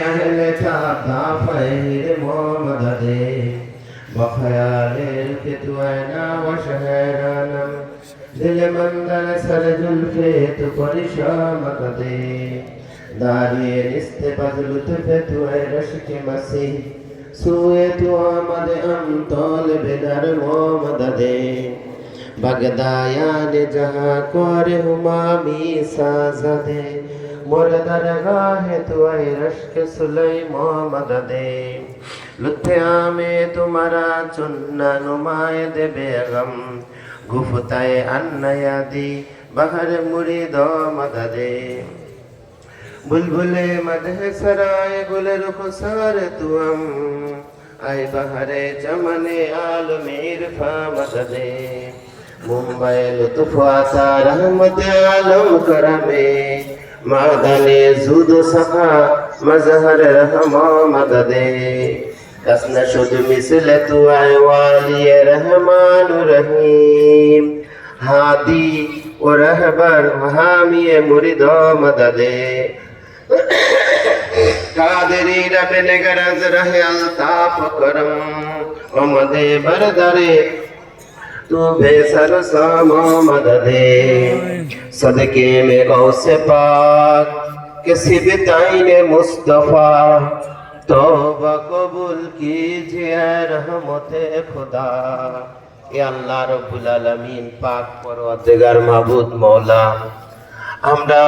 अहले था फैर मोमददे बखयालेर के तू ऐना व शहरानम दिल मंदर सर जुल्फे तू परिशामत दे दारिए निस्ते बदलुत पे तू ऐ रश के मसी सुए तू आमद तौल बिदर मोमददे बगदायान जहाँ कोरे हुमामी साजदे मोर दरगाह तू ऐ रश्क सुलई मोहम्मद दे लुत्फे आमे तुम्हारा चुन्ना नुमाए दे बेगम गुफ्ताए अन्नयादी बहर मुरीद मददे बुलबुले मदह सराय गुल रुखसार तुअम आय बहरे चमने आलमीर फामद दे मुंबई लुत्फ आता रहमत आलम करमे मादने जुद सखा मजहर रहमा मददे दसन शुद मिसल तू आय वाली रहमान रहीम हादी व रहबर हामी मुरीद मददे कादरी रब गरज रहे अल्ताफ करम मदे बरदरे तू बेसर सामा मददे सदके में गौसे पाक किसी बिताईने मुस्तफा तौबा कबूल कीजिए रहमते खुदा ये अल्लाह रब्बुल आलमीन पाक परवरदिगार माबूद मौला আমরা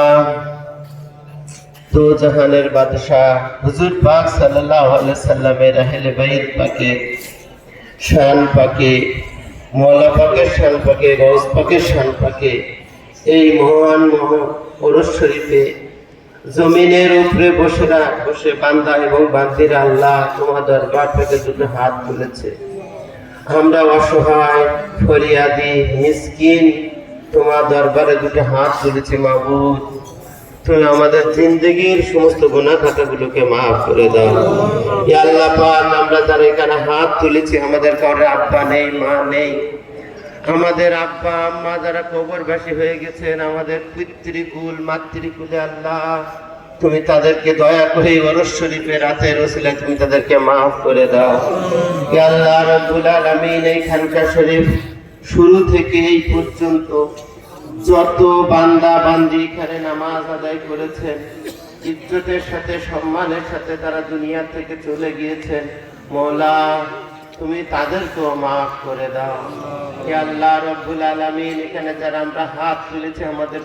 तो जहानेर बादशाह हुजूर पाक सल्लल्लाहु अलैहि वसल्लमेर अहले बैत पाके शान पाके मौला पाकेर शान पाके गौस पाकेर शान पाके এই মহান ওরস শরীফে জমিনের উপরে বসে বান্দা এবং বান্দিরা আল্লাহ তোমার দরবার থেকে দুটো হাত তুলেছে আমরা অসহায় ফরিয়াদি মিসকিন তোমার দরবারে দুটো হাত তুলেছি মাবুদ তুমি আমাদের জিন্দেগীর সমস্ত গুনাহ খাতাগুলোকে মাফ করে দাও ইয়া আল্লাহ পাক আমরা যারা এখানে হাত তুলেছি আমাদের কারোর আব্বা নেই মা নেই আমাদের আব্বা আম্মা যারা কবরবাসী হয়ে গেছেন আমাদের পিতৃকুল মাতৃকুলে আল্লাহ তুমি তাদেরকে দয়া করে ওরস শরীফের রাতের ওসিলায় তুমি তাদেরকে মাফ করে দাও ইয়া আল্লাহ রাব্বুল আলামিন এই খানকা শরীফ শুরু থেকে এই পর্যন্ত যত বান্দা বান্দি এখানে নামাজ আদায় করেছেন ইজ্জতের সাথে সম্মানের সাথে তারা দুনিয়া থেকে চলে গিয়েছেন মওলা তুমি তাদেরকেও মাফ করে দাও ইয়া আল্লাহ রাব্বুল আলামিন এখানে যারা আমরা হাত তুলেছি আমাদের